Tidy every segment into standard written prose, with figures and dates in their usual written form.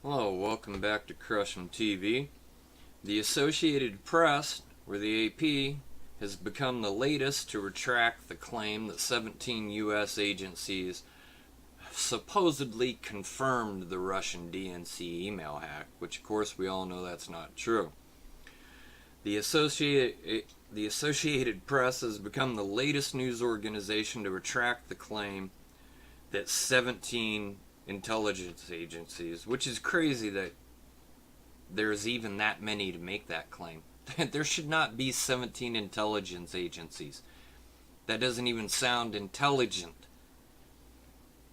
Hello, welcome back to Russian TV. The Associated Press, or the AP, has become the latest to retract the claim that 17 U.S. agencies supposedly confirmed the Russian DNC email hack, which of course we all know that's not true. The Associated Press has become the latest news organization to retract the claim that 17 intelligence agencies, which is crazy that there's even that many to make that claim. There should not be 17 intelligence agencies. That doesn't even sound intelligent.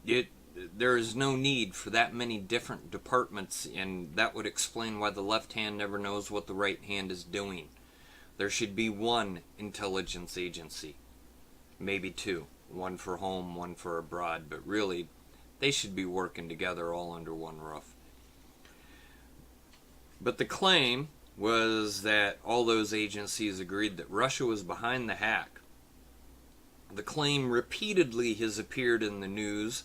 There is no need for that many different departments, and that would explain why the left hand never knows what the right hand is doing. There should be one intelligence agency, maybe two, one for home, one for abroad, but really they should be working together all under one roof. But the claim was that all those agencies agreed that Russia was behind the hack. The claim repeatedly has appeared in the news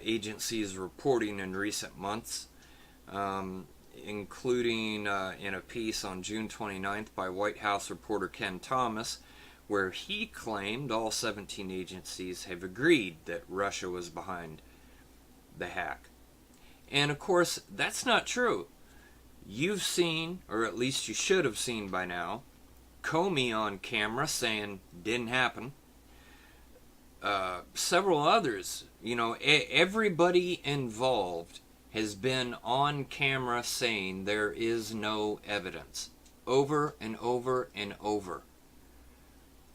agencies reporting in recent months, including in a piece on June 29th by White House reporter Ken Thomas, where he claimed all 17 agencies have agreed that Russia was behind the hack. And of course, that's not true. You've seen, or at least you should have seen by now, Comey on camera saying didn't happen. Several others, everybody involved has been on camera saying there is no evidence. Over and over and over.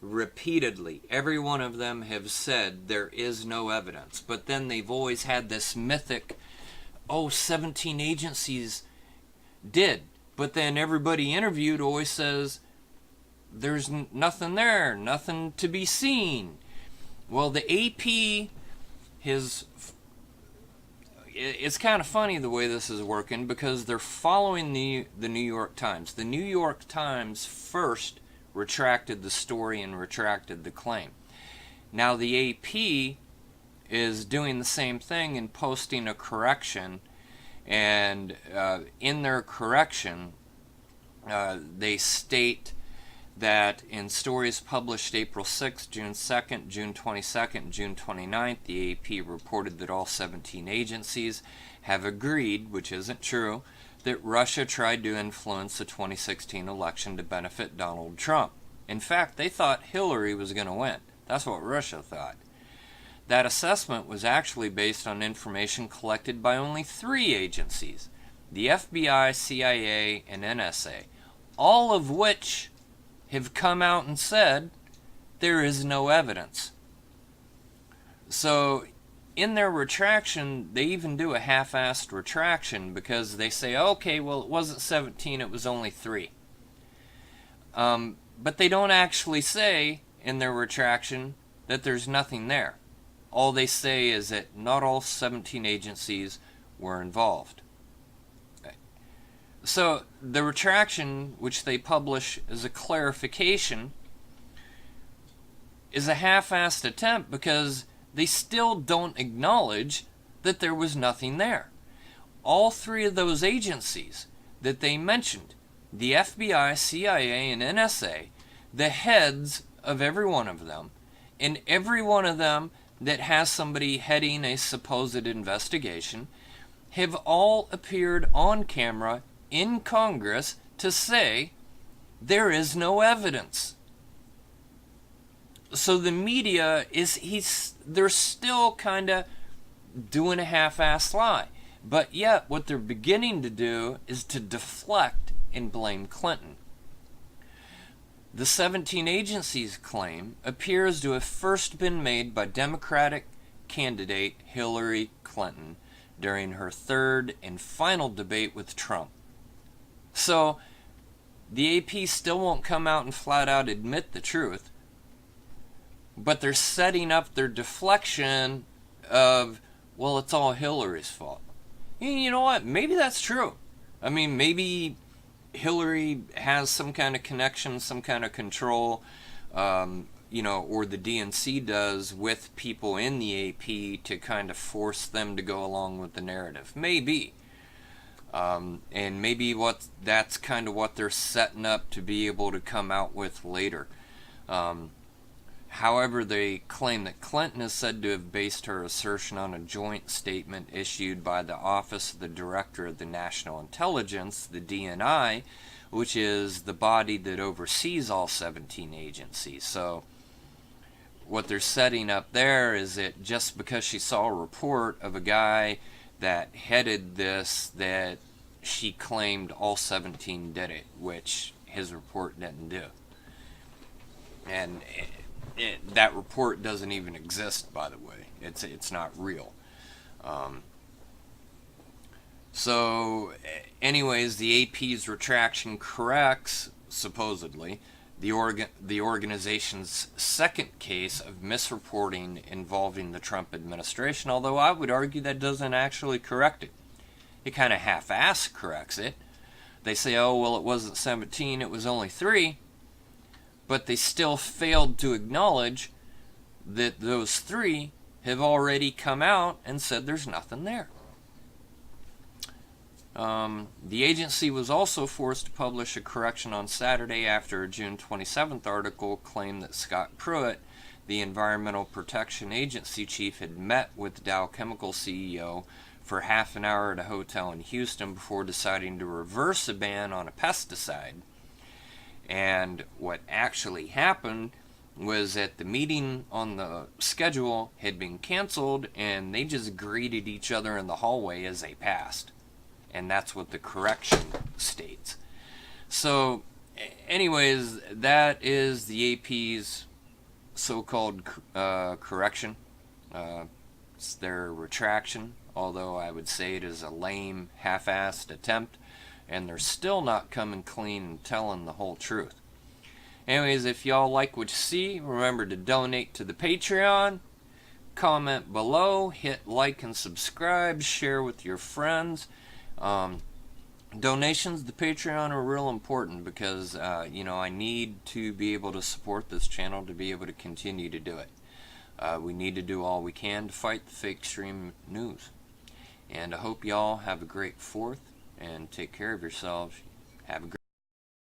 Repeatedly, every one of them have said there is no evidence. But then they've always had this mythic, 17 agencies did. But then everybody interviewed always says there's nothing there, nothing to be seen. Well, the AP it's kind of funny the way this is working, because they're following the New York Times. The New York Times first retracted the story and retracted the claim. Now the AP is doing the same thing and posting a correction, and in their correction they state that in stories published April 6th, June 2nd, June 22nd, June 29th, the AP reported that all 17 agencies have agreed, which isn't true, that Russia tried to influence the 2016 election to benefit Donald Trump. In fact, they thought Hillary was going to win. That's what Russia thought. That assessment was actually based on information collected by only 3 agencies, the FBI, CIA, and NSA, all of which have come out and said there is no evidence. So in their retraction, they even do a half-assed retraction, because they say, okay, well, it wasn't 17, it was only 3. But they don't actually say in their retraction that there's nothing there. All they say is that not all 17 agencies were involved. So the retraction, which they publish as a clarification, is a half-assed attempt, because they still don't acknowledge that there was nothing there. All 3 of those agencies that they mentioned, the FBI, CIA, and NSA, the heads of every one of them, and every one of them that has somebody heading a supposed investigation, have all appeared on camera in Congress to say there is no evidence. So the media they're still kind of doing a half-assed lie. But yet what they're beginning to do is to deflect and blame Clinton. The 17 agencies claim appears to have first been made by Democratic candidate Hillary Clinton during her 3rd and final debate with Trump. So the AP still won't come out and flat out admit the truth, but they're setting up their deflection of, well, it's all Hillary's fault. You know what? Maybe that's true. I mean, maybe Hillary has some kind of connection, some kind of control, or the DNC does, with people in the AP to kind of force them to go along with the narrative. Maybe. And maybe that's kind of what they're setting up to be able to come out with later. However, they claim that Clinton is said to have based her assertion on a joint statement issued by the Office of the Director of the National Intelligence, the DNI, which is the body that oversees all 17 agencies. So what they're setting up there is that just because she saw a report of a guy that headed this, that she claimed all 17 did it, which his report didn't do. And that report doesn't even exist, by the way. It's not real. So, anyways, the AP's retraction corrects, supposedly, the organization's second case of misreporting involving the Trump administration, although I would argue that doesn't actually correct it. It kind of half-ass corrects it. They say, oh, well, it wasn't 17, it was only 3. But they still failed to acknowledge that those 3 have already come out and said there's nothing there. The agency was also forced to publish a correction on Saturday after a June 27th article claimed that Scott Pruitt, the Environmental Protection Agency chief, had met with Dow Chemical CEO for half an hour at a hotel in Houston before deciding to reverse a ban on a pesticide. And what actually happened was that the meeting on the schedule had been canceled, and they just greeted each other in the hallway as they passed. And that's what the correction states. So, anyways, that is the AP's so-called correction. It's their retraction, although I would say it is a lame, half-assed attempt. And they're still not coming clean and telling the whole truth. Anyways, if y'all like what you see, remember to donate to the Patreon, comment below, hit like and subscribe, share with your friends. Donations to the Patreon are real important because, I need to be able to support this channel to be able to continue to do it. We need to do all we can to fight the fake stream news. And I hope y'all have a great 4th. And take care of yourselves. Have a great